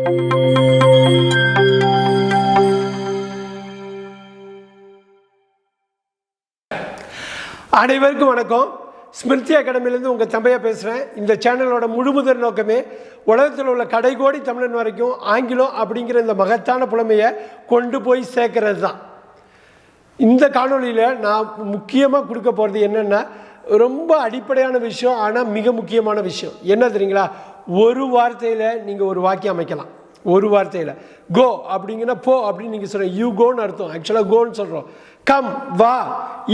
அனைவருக்கும் வணக்கம். ஸ்மிருதி அகாடமிலேருந்து உங்கள் தம்பையா பேசுகிறேன். இந்த சேனலோட முழுமுதல் நோக்கமே உலகத்தில் உள்ள கடைகோடி தமிழன் வரைக்கும் ஆங்கிலம் அப்படிங்கிற இந்த மகத்தான புலமையை கொண்டு போய் சேர்க்கறது தான். இந்த காணொலியில் நான் முக்கியமாக கொடுக்க போகிறது என்னென்னா, ரொம்ப அடிப்படையான விஷயம், ஆனால் மிக முக்கியமான விஷயம் என்ன தெரியுங்களா? ஒரு வார்த்தையில் நீங்கள் ஒரு வாக்கியம் அமைக்கலாம். ஒரு வார்த்தையில் கோ அப்படிங்கன்னா போ அப்படின்னு நீங்கள் சொல்கிறீங்க. யூ கோன்னு அர்த்தம். ஆக்சுவலாக கோன்னு சொல்கிறோம். கம் வா,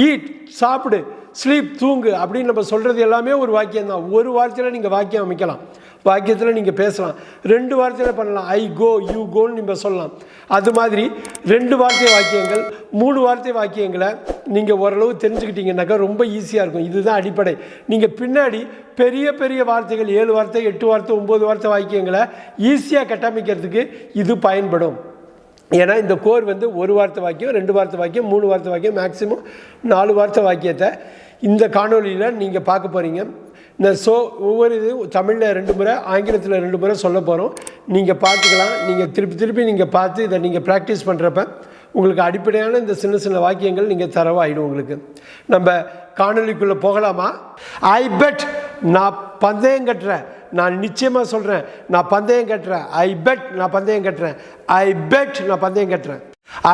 ஈட் சாப்பிடு, ஸ்லீப் தூங்கு அப்படின்னு நம்ம சொல்கிறது எல்லாமே ஒரு வாக்கியம் தான். ஒரு வார்த்தையில் நீங்கள் வாக்கியம் அமைக்கலாம். வாக்கியத்தில் நீங்கள் பேசலாம். ரெண்டு வார்த்தையில் பண்ணலாம். ஐ கோ, யூ கோன்னு நீங்கள் சொல்லலாம். அது மாதிரி ரெண்டு வார்த்தை வாக்கியங்கள், மூணு வார்த்தை வாக்கியங்களை நீங்கள் ஓரளவு தெரிஞ்சுக்கிட்டீங்கன்னாக்கா ரொம்ப ஈஸியாக இருக்கும். இதுதான் அடிப்படை. நீங்கள் பின்னாடி பெரிய பெரிய வார்த்தைகள் 7 வார்த்தை 8 வார்த்தை 9 வார்த்தை வாக்கியங்களை ஈஸியாக கட்டமைக்கிறதுக்கு இது பயன்படும். ஏன்னா இந்த கோர் வந்து ஒரு வார்த்தை வாக்கியம், 2 வார்த்தை வாக்கியம், 3 வார்த்தை வாக்கியம், மேக்ஸிமம் 4 வார்த்தை வாக்கியத்தை இந்த காணொலியில் நீங்கள் பார்க்க போகிறீங்க. ஒவ்வொரு இது தமிழில் 2 முறை, ஆங்கிலத்தில் 2 முறை சொல்ல போகிறோம். நீங்கள் பார்த்துக்கலாம். நீங்கள் திருப்பி நீங்கள் பார்த்து இதை நீங்கள் ப்ராக்டிஸ் பண்ணுறப்ப உங்களுக்கு அடிப்படையான இந்த சின்ன சின்ன வாக்கியங்கள் நீங்கள் தரவாயிடும். உங்களுக்கு நம்ம காணொலிக்குள்ளே போகலாமா? ஐ பெட், நான் பந்தயம் கட்டுறேன். நான் நிச்சயமாக சொல்கிறேன், நான் பந்தயம் கட்டுறேன். ஐ பெட், நான் பந்தயம் கட்டுறேன். ஐ பெட், நான் பந்தயம் கட்டுறேன்.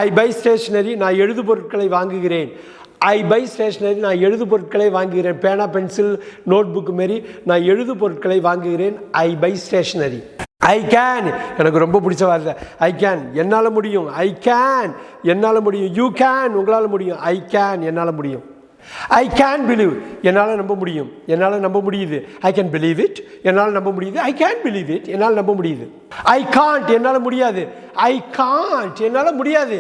ஐ பை ஸ்டேஷ்னரி, நான் எழுது பொருட்களை வாங்குகிறேன். ஐ பை ஸ்டேஷ்னரி, நான் எழுது பொருட்களை வாங்குகிறேன். பேனா, பென்சில், நோட் புக் மாரி நான் எழுது பொருட்களை வாங்குகிறேன். ஐ பை ஸ்டேஷ்னரி. ஐ கேன், எனக்கு ரொம்ப பிடிச்ச வார்த்தை. ஐ கேன், என்னால் முடியும். ஐ கேன், என்னால் முடியும். யூ கேன், உங்களால் முடியும். ஐ கேன், என்னால் முடியும். ஐ கேன் பிலீவ், என்னால் நம்ப முடியும். என்னால் நம்ப முடியுது. ஐ கேன் பிலீவ் இட், என்னால் நம்ப முடியுது. ஐ கேன் பிலீவ் இட், என்னால் நம்ப முடியுது. ஐ காண்ட், என்னால் முடியாது. ஐ காண்ட், என்னால் முடியாது.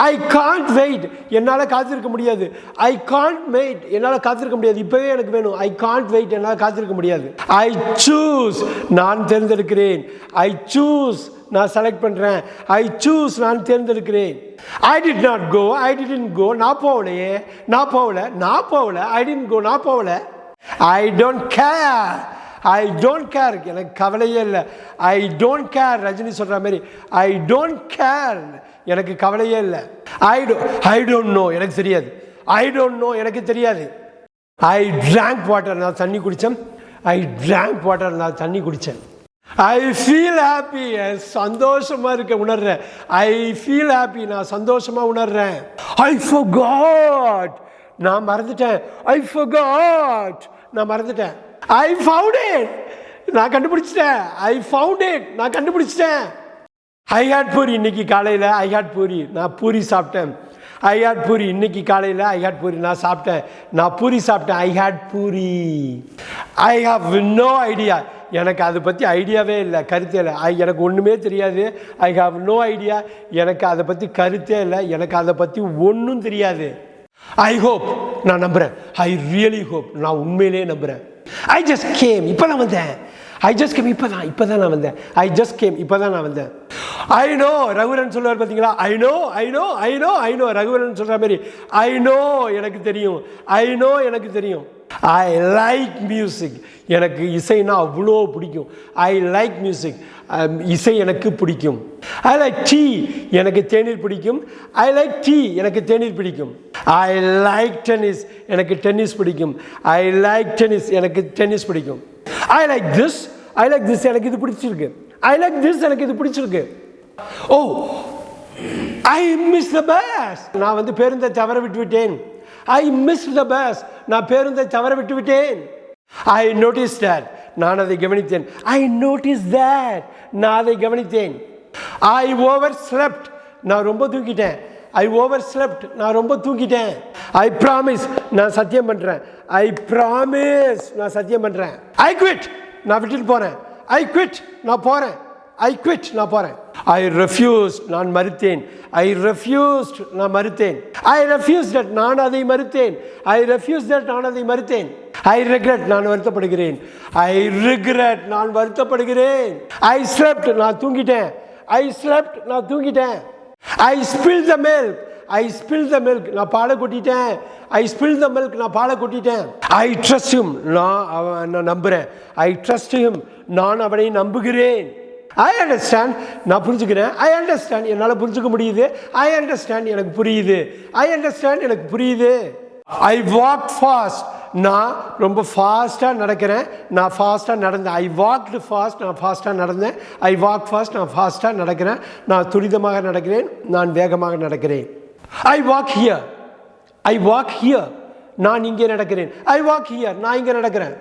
ஐ காண்ட் வெயிட், என்னால் காத்திருக்க முடியாது. ஐ காண்ட் வெயிட், என்னால் காத்திருக்க முடியாது. இப்போவே எனக்கு வேணும். ஐ காண்ட் வெயிட், என்னால் காத்திருக்க முடியாது. ஐ சூஸ், நான் தேர்ந்தெடுக்கிறேன். ஐ சூஸ், நான் செலக்ட் பண்ணுறேன். ஐ சூஸ், நான் தேர்ந்தெடுக்கிறேன். I did not go, I didn't go, நான் போகலையே, நான் போகல. ஐ டிடன்ட் கோ, நான் போகல. I don't care, I don't care, எனக்கு கவலையே இல்லை. ஐ டோன்ட் கேர், ரஜினி சொல்கிற மாதிரி. ஐ டோன்ட் கேர், எனக்கு கவலையே இல்லை. ஐ டோன்ட் நோ, எனக்கு தெரியாது. ஐ டோன்ட் நோ, எனக்கு தெரியாது. ஐ ட்ராங்க் வாட்டர், நான் தண்ணி குடித்தேன். ஐ ட்ராங்க் வாட்டர், நான் தண்ணி குடித்தேன். ஐ ஃபீல் ஹாப்பி, சந்தோஷமாக இருக்க உணர்றேன். ஐ ஃபீல் ஹாப்பி, நான் சந்தோஷமாக உணர்றேன். ஐ ஃபர்காட், நான் மறந்துட்டேன். ஐ ஃபர்காட், நான் மறந்துட்டேன். ஐ ஃபவுண்ட் இட், நான் கண்டுபிடிச்சிட்டேன். ஐ ஃபவுண்ட் இட், நான் கண்டுபிடிச்சிட்டேன். ஐ ஹேட் பூரி, இன்னைக்கு காலையில் ஐ ஹேட் பூரி, நான் பூரி சாப்பிட்டேன். ஐ ஹேட் பூரி, இன்னைக்கு காலையில் ஐ ஹேட் பூரி, நான் சாப்பிட்டேன். நான் பூரி சாப்பிட்டேன். I hate puri. I have no idea, எனக்கு அதை பற்றி ஐடியாவே இல்லை, கருத்தே இல்லை. எனக்கு ஒன்றுமே தெரியாது. ஐ ஹாவ் நோ ஐடியா, எனக்கு அதை பற்றி கருத்தே இல்லை, எனக்கு அதை பற்றி ஒன்றும் தெரியாது. ஐ ஹோப், நான் நம்புகிறேன். ஐ ரியலி ஹோப், நான் உண்மையிலே நம்புகிறேன். ஐ ஜஸ்ட் கேம், இப்போ நான் வந்தேன். ஐ ஜஸ்ட் கேம், இப்போ தான் நான் வந்தேன். ஐ ஜஸ்ட் கேம், இப்போ தான் நான் வந்தேன். ஐ நோ, ரகுவரன் சொல்லுவார் பார்த்தீங்களா? ஐ நோ ரகுவரன் சொல்கிற மாதிரி. ஐ நோ, எனக்கு தெரியும். ஐ நோ, எனக்கு தெரியும். ஐ லைக் மியூசிக், எனக்கு இசைனா அவ்வளோ பிடிக்கும். ஐ லைக் மியூசிக், இசை எனக்கு பிடிக்கும். ஐ லைக் டீ, எனக்கு தேநீர் பிடிக்கும். ஐ லைக் டீ, எனக்கு தேநீர் பிடிக்கும். ஐ லைக் டென்னிஸ், எனக்கு டென்னிஸ் பிடிக்கும். ஐ லைக் டென்னிஸ், எனக்கு டென்னிஸ் பிடிக்கும். ஐ லைக் திஸ், எனக்கு இது பிடிச்சிருக்கு. ஐ லைக் திஸ், எனக்கு இது பிடிச்சிருக்கு. ஓ, ஐ மிஸ் த பஸ், நான் வந்து பேருந்தை தவற விட்டுவிட்டேன். ஐ மிஸ் த பஸ், நான் பேருந்தை தவற விட்டுவிட்டேன். ஐ நோட்டீஸ் தட், நான் அதை கவனித்தேன். ஐ நோட்டீஸ் தட், நான் அதை கவனித்தேன். ஐ ஓவர் ஸ்லெப்ட், நான் ரொம்ப தூங்கிட்டேன். ஐ ஓவர் ஸ்லெப்ட், நான் ரொம்ப தூங்கிட்டேன். ஐ ப்ராமிஸ், நான் சத்தியம் பண்ணுறேன். ஐ ப்ராமிஸ், நான் சத்தியம் பண்ணுறேன். ஐ குவிட், நான் விட்டுட்டு போகிறேன். ஐ குவிட், நான் போகிறேன். ஐ குவிட், நான் போகிறேன். ஐ ரெஃப்யூஸ்ட், நான் மறுத்தேன். ஐ ரெஃப்யூஸ்ட், நான் மறுத்தேன். ஐ ரெஃப்யூஸ் தட், நான் அதை மறுத்தேன். ஐ ரெஃப்யூஸ் தட், நான் அதை மறுத்தேன். ஐ ரெக்ரெட், நான் வருத்தப்படுகிறேன். ஐ ரிக்ரெட், நான் வருத்தப்படுகிறேன். ஐ ஸ்லெப்ட், நான் தூங்கிட்டேன். ஐ ஸ்லெப்ட், நான் தூங்கிட்டேன். I spill the milk, I spill the milk, நான் பாலை கொட்டிட்டேன். ஐ ஸ்பில் த மில்க், நான் பாலை கொட்டிட்டேன். ஐ ட்ரஸ்ட் ஹிம், நான் நம்புகிறேன். ஐ ட்ரஸ்ட் ஹிம், நான் அவனை நம்புகிறேன். ஐ அண்டர்ஸ்டாண்ட், நான் புரிஞ்சுக்கிறேன். ஐ அண்டர்ஸ்டாண்ட், என்னால் புரிஞ்சுக்க முடியுது. ஐ அண்டர்ஸ்டாண்ட், எனக்கு புரியுது. ஐ அண்டர்ஸ்டாண்ட், எனக்கு புரியுது. ஐ வாக் ஃபாஸ்ட், நான் ரொம்ப ஃபாஸ்ட்டாக நடக்கிறேன். நான் ஃபாஸ்ட்டாக நடந்தேன். ஐ வாக்டு ஃபாஸ்ட், நான் ஃபாஸ்ட்டாக நடந்தேன். ஐ வாக் ஃபாஸ்ட், நான் ஃபாஸ்ட்டாக நடக்கிறேன். நான் துரிதமாக நடக்கிறேன். நான் வேகமாக நடக்கிறேன். I walk here, I walk here, நான் இங்கே நடக்கிறேன். ஐ வாக் ஹியர், நான் இங்கே நடக்கிறேன்.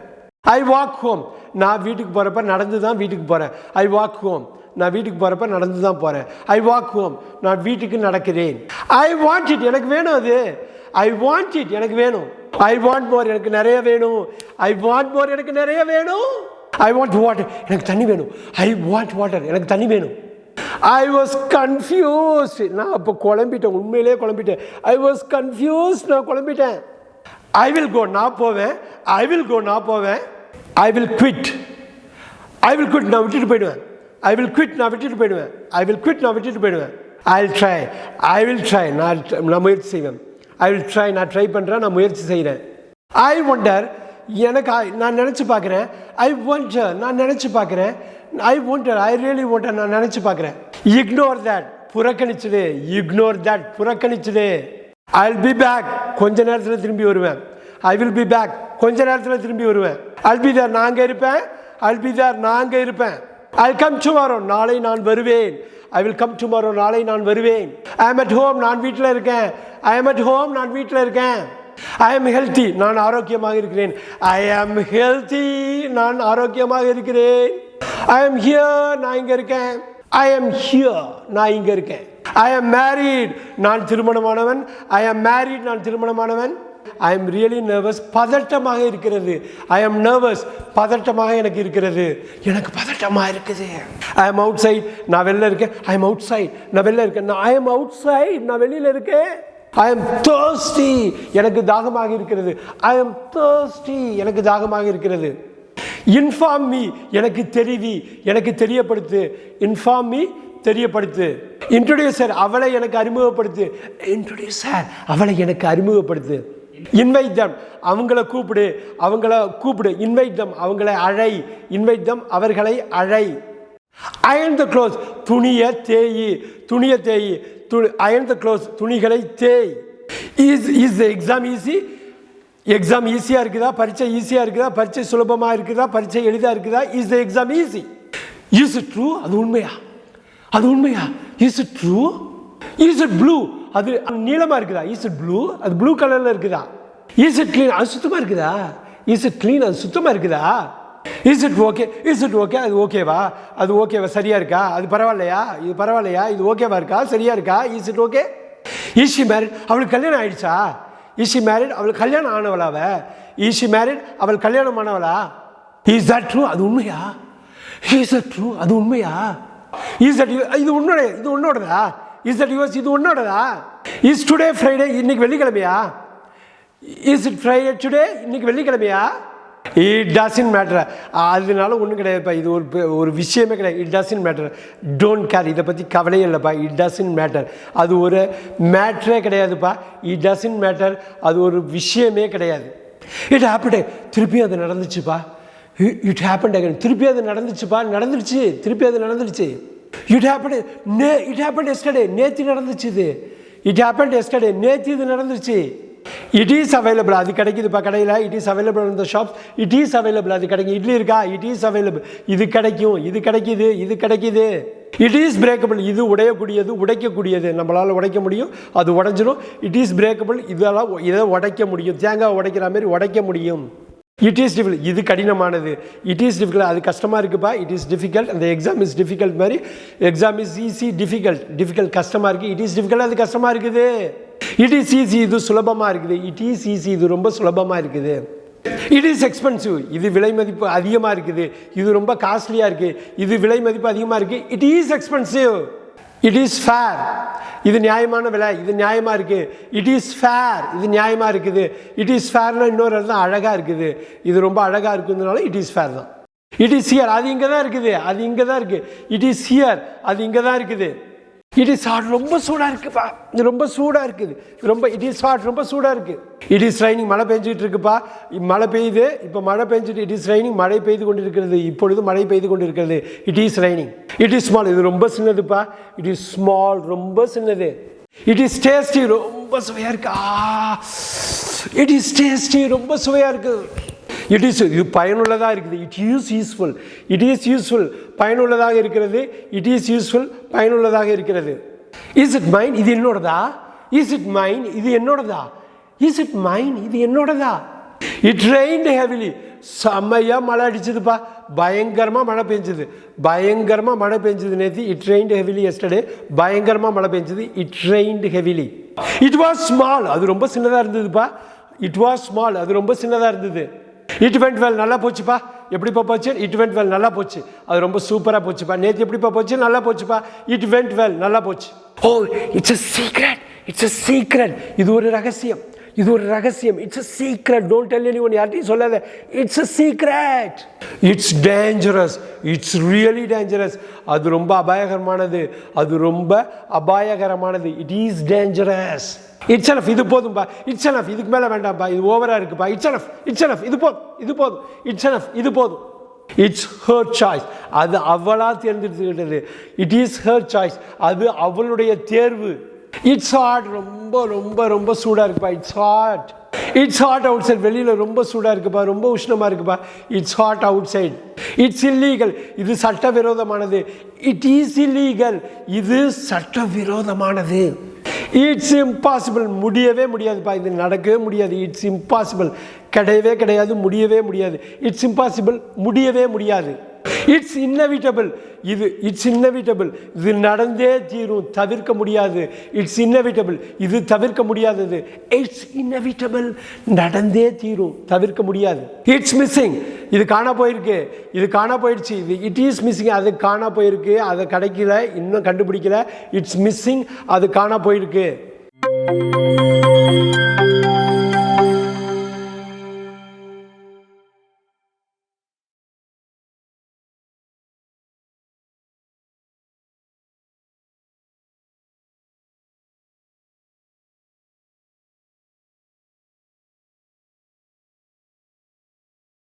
ஐ வாக் ஹோம், நான் வீட்டுக்கு போகிறப்ப நடந்து தான் வீட்டுக்கு போகிறேன். ஐ வாக் ஹோம், நான் வீட்டுக்கு போகிறப்ப நடந்து தான் போகிறேன். ஐ வாக் ஹோம், நான் வீட்டுக்கு நடக்கிறேன். ஐ வாண்ட் இட், எனக்கு வேணும் அது. ஐ வாண்ட் இட், எனக்கு வேணும். ஐ வாண்ட் மோர், எனக்கு நிறைய வேணும். ஐ வாண்ட் மோர், எனக்கு நிறைய வேணும். ஐ வாண்ட் வாட்டர், எனக்கு தண்ணி வேணும். ஐ வாண்ட் வாட்டர், எனக்கு தண்ணி வேணும். ஐ வாஸ் கன்ஃபியூஸ்ட், நான் அப்போ குழம்பிட்டேன், உண்மையிலே குழம்பிட்டேன். ஐ வாஸ் கன்ஃபியூஸ்ட், நான் குழம்பிட்டேன். ஐ வில் கோ, நான் போவேன். ஐ வில் கோ, நான் போவேன். I will quit, I will quit, நான் விட்டுட்டு போயிடுவேன். ஐ வில் குவிட், நான் விட்டுட்டு போயிடுவேன். ஐ வில் குவிட், நான் விட்டுட்டு போயிடுவேன். I will try, I will try, நான் முயற்சி செய்வேன். ஐ வில் ட்ரை, நான் ட்ரை பண்ணுறேன், நான் முயற்சி செய்கிறேன். ஐ ஒண்டர், எனக்கு நான் நினச்சி பார்க்குறேன். ஐ ஒண்டர், நான் நினச்சி பார்க்குறேன். I wonder, I really wonder, நான் நினச்சி பார்க்குறேன். இக்னோர் தட், புறக்கணிச்சுது. இக்னோர் தட், புறக்கணிச்சுது. ஐ வில் பி பேக், கொஞ்ச நேரத்தில் திரும்பி வருவேன். ஐ வில் பி பேக், கொஞ்ச நேரத்தில் திரும்பி வருவேன். ஐ வில் பி தேர், நான் அங்கே இருப்பேன். ஐ வில் பி தேர், நான் அங்கே இருப்பேன். ஐ வில் கம் டுமாரோ, நாளை நான் வருவேன். ஐ வில் கம் டுமாரோ, நாளை நான் வருவேன். ஐ எம் அட் ஹோம், நான் வீட்டில் இருக்கேன். ஐ எம் அட் ஹோம், நான் வீட்டில் இருக்கேன். ஐ எம் ஹெல்த்தி, நான் ஆரோக்கியமாக இருக்கிறேன். ஐ எம் ஹெல்த்தி, நான் ஆரோக்கியமாக இருக்கிறேன். ஐ எம் ஹியர், நான் இங்கே இருக்கேன். ஐ எம் ஹியர், நான் இங்கே இருக்கேன். ஐ எம் மேரீட், நான் திருமணமானவன். ஐ எம் மேரீட், நான் திருமணமானவன். ஐ எம் ரியலி நர்வஸ், பதட்டமாக இருக்கிறது. ஐ எம் நர்வஸ், பதட்டமாக எனக்கு இருக்கிறது. எனக்கு பதட்டமாக இருக்குது. ஐ எம் அவுட் சைட், நான் வெளில இருக்கேன். ஐ எம் அவுட் சைட், நான் வெளில இருக்கேன். ஐ எம் அவுட் சைட், நான் வெளியில் இருக்கேன். ஐ எம் thirsty, எனக்கு தாகமாக இருக்கிறது. ஐ எம் thirsty, எனக்கு தாகமாக இருக்கிறது. இன்ஃபார்ம் மீ, எனக்கு தெரிவி, எனக்கு தெரியப்படுத்து. Inform me, தெரியப்படுத்து. இன்ட்ரோடியூசர், அவளை எனக்கு அறிமுகப்படுத்து. இன்ட்ரோடியூசர், அவளை எனக்கு அறிமுகப்படுத்து. இன்வைட் தம், அவங்கள கூப்பிடு, அவங்கள கூப்பிடு. இன்வைட் தம், அவங்களை அழை. இன்வைட் தம், அவர்களை அழை. அயன் த க்ளோஸ், துணியை தேயி, துணியை தேயி. அயன் த க்ளோஸ், துணிகளை தேய். Is the exam easy, exam ஈஸியாக இருக்குதா? பரீட்சை ஈஸியாக இருக்குதா? பரீட்சை சுலபமாக இருக்குதா? பரீட்சை எளிதாக இருக்குதா? Is the exam easy? Is it true? அது உண்மையா? அது உண்மையா? Is it true? Is it blue? அது நீளமாக இருக்குதா? Is it blue? அது ப்ளூ கலரில் இருக்குதா? Is it clean? அது சுத்தமாக இருக்குதா? Is it clean? அது சுத்தமாக இருக்குதா? Is it okay? Is it okay? அது ஓகேவா? அது ஓகேவா? சரியா இருக்கா? அது பரவாயில்லையா? இது பரவாயில்லையா? இது ஓகேவா இருக்கா? சரியா இருக்கா? Is it okay? Is she married? அவளுக்கு கல்யாணம் ஆயிடுச்சா? Is she married? அவளுக்கு கல்யாணம் ஆனவளாவ? Is she married? அவள் கல்யாணம் ஆனவளா? Is that true? அது உண்மையா? Is that true? அது உண்மையா? இஸ் தட் இது உன்னோட, இது உன்னோடதா? Is that yours? இது உன்னோடதா? Is today Friday? இன்னைக்கு வெள்ளிக்கிழமையா? Is it Friday today? இன்னைக்கு வெள்ளிக்கிழமையா? It doesn't matter. அதனால ஒன்றும் கிடையாதுப்பா. இது ஒரு விஷயமே கிடையாது. It doesn't matter. Don't care. இதை பற்றி கவலையே இல்லைப்பா. It doesn't matter. அது ஒரு மேட்ரே கிடையாதுப்பா. It doesn't matter. அது ஒரு விஷயமே கிடையாது. இட் ஹேப்பன்ட், திருப்பி அது நடந்துச்சுப்பா. இட் ஹேப்பன்ட் அகைன், திருப்பி அது நடந்துச்சுப்பா. நடந்துருச்சு, திருப்பி அது நடந்துருச்சு. It happened, it happened yesterday, நேற்று நடந்துச்சு இது. இட் ஹேப்பன்ட் எஸ்டர்டே, நேற்று இது நடந்துருச்சு. இட் இஸ் அவைலபிள், அது கிடைக்குதுப்பா கடையில். It is available in the shops. It is available, அது கிடைக்கும். இட்லி இருக்கா? இட் இஸ் அவைலபிள், இது கிடைக்கும். இது கிடைக்குது, இது கிடைக்குது. இட் இஸ் பிரேக்கபிள், இது உடையக்கூடியது, உடைக்கக்கூடியது. நம்மளால் உடைக்க முடியும், அது உடைஞ்சிடும். இட் இஸ் பிரேக்கபிள், இதெல்லாம் இதை உடைக்க முடியும். தேங்காய் உடைக்கிற மாதிரி உடைக்க முடியும். இட் இஸ் டிஃபிகல்ட், இது கடினமானது. இட் இஸ் டிஃபிகல்ட், அது கஷ்டமாக இருக்குப்பா. இட் இஸ் டிஃபிகல்ட், அந்த எக்ஸாம் இஸ் டிஃபிகல்ட் மாதிரி. Exam is easy, difficult. Difficult கஷ்டமாக இருக்குது. இட் இஸ் டிஃபிகல்ட், அது கஷ்டமாக இருக்குது. இட் இஸ் ஈஸி, இது சுலபமாக இருக்குது. இட் இஸ் ஈஸி, இது ரொம்ப சுலபமாக இருக்குது. இட் இஸ் எக்ஸ்பென்சிவ், இது விலை மதிப்பு அதிகமாக இருக்குது. இது ரொம்ப காஸ்ட்லியாக இருக்குது. இது விலை மதிப்பு அதிகமாக இருக்குது. It is expensive. It is fair, இது நியாயமான விலை, இது நியாயமாக இருக்குது. இட் இஸ் ஃபேர், இது நியாயமாக இருக்குது. இட் இஸ் ஃபேர்னா இன்னொரு தான் அழகாக இருக்குது. இது ரொம்ப அழகாக இருக்குதுனால இட் இஸ் ஃபேர் தான். இட் இஸ் ஹியர், அது இங்கே தான் இருக்குது. அது இங்கே தான் இருக்குது. இட் இஸ் ஹியர், அது இங்கே தான் இருக்குது. இட் இஸ் ஹாட் ரொம்ப சூடாக இருக்குப்பா, இது ரொம்ப சூடாக இருக்குது, ரொம்ப இட் இஸ் ஹாட் ரொம்ப சூடாக இருக்குது. இட் இஸ் ரைனிங் மழை பெஞ்சிட்டு இருக்குப்பா, மழை பெய்யுது, இப்போ மழை பெஞ்சிட்டு இட் இஸ் ரைனிங் மழை பெய்து கொண்டு இருக்கிறது, இப்பொழுது மழை பெய்து கொண்டு இருக்கிறது. It is raining. It is small இது ரொம்ப சின்னதுப்பா, இட் இஸ் ஸ்மால் ரொம்ப சின்னது. இட் இஸ் டேஸ்டி ரொம்ப சுவையாக இருக்கு. இட் இஸ் டேஸ்டி ரொம்ப சுவையாக இருக்குது. இட் இஸ் இது பயனுள்ளதாக இருக்குது. It is useful. It is useful பயனுள்ளதாக இருக்கிறது. இட் இஸ் யூஸ்ஃபுல் பயனுள்ளதாக இருக்கிறது. இஸ் இட் மைன் இது என்னோடதா? இஸ் இட் மைன் இது என்னோடதா? இஸ் இட் மைன் இது என்னோடதா? இட் ரெயின்ட் ஹெவிலி செம்மையாக மழை அடிச்சதுப்பா, பயங்கரமாக மழை பெஞ்சது, பயங்கரமாக மழை பெஞ்சது நேற்று. இட் ரெயின்ட் ஹெவிலி எஸ்டர்டே பயங்கரமாக மழை பெஞ்சது. It rained heavily. It was small அது ரொம்ப சின்னதாக இருந்ததுப்பா. இட் வாஸ் ஸ்மால் அது ரொம்ப சின்னதாக இருந்தது. இட் வெண்ட் வெல் நல்லா போச்சுப்பா. எப்படிப்பா போச்சு? இட் வெண்ட் வெல் நல்லா போச்சு, அது ரொம்ப சூப்பராக போச்சுப்பா. நேற்று எப்படிப்பா போச்சு? நல்லா போச்சுப்பா. இட் வெண்ட் வெல் நல்லா போச்சு. Oh it's a secret, it's a secret இது ஒரு ரகசியம், இது ஒரு ரகசியம். It's a secret, don't tell anyone யார்ட்டையும் சொல்லாத. It's a secret. It's dangerous, it's really dangerous அது ரொம்ப அபாயகரமானது, அது ரொம்ப அபாயகரமானது. It is dangerous. It's enough இது போதும்பா. இட்ஸ் எனஃப் இதுக்கு மேலே வேண்டாம்ப்பா, இது ஓவராக இருக்குப்பா. இட்ஸ் எனஃப், இட்ஸ் எனஃப் இது போதும், இது போதும். இட்ஸ் எனஃப் இது போதும். இட்ஸ் ஹர் சாய்ஸ் அது அவளாக தேர்ந்தெடுத்துக்கிட்டது. இட் இஸ் ஹர் சாய்ஸ் அது அவளுடைய தேர்வு. இட்ஸ் ஹாட் ரொம்ப ரொம்ப ரொம்ப சூடாக இருக்குப்பா. It's hot. It's hot outside வெளியில் ரொம்ப சூடாக இருக்குப்பா, ரொம்ப உஷ்ணமாக இருக்குப்பா. It's hot outside. It's illegal இது சட்டவிரோதமானது. இட் இஸ் இல்லீகல் இது சட்டவிரோதமானது. இட்ஸ் இம்பாசிபிள் முடியவே முடியாதுப்பா, இது நடக்கவே முடியாது. இட்ஸ் இம்பாசிபிள் கிடையவே கிடையாது, முடியவே முடியாது. இட்ஸ் இம்பாசிபிள் முடியவே முடியாது. இட்ஸ் இன்னெவிட்டபிள் இது இட்ஸ் இன்னெவிட்டபிள் இது நடந்தே தீரும், தவிர்க்க முடியாது. இட்ஸ் இன்னெவிட்டபிள் இது தவிர்க்க முடியாதது. இட்ஸ் இன்னெவிட்டபிள் நடந்தே தீரும், தவிர்க்க முடியாது. இட்ஸ் மிஸ்ஸிங் இது காணா போயிருக்கு, இது காணா போயிடுச்சு. இது இட் இஸ் மிஸ்ஸிங் அது காணா போயிருக்கு, அதை கிடைக்கல, இன்னும் கண்டுபிடிக்கல. இட்ஸ் மிஸ்ஸிங் அது காணா போயிருக்கு.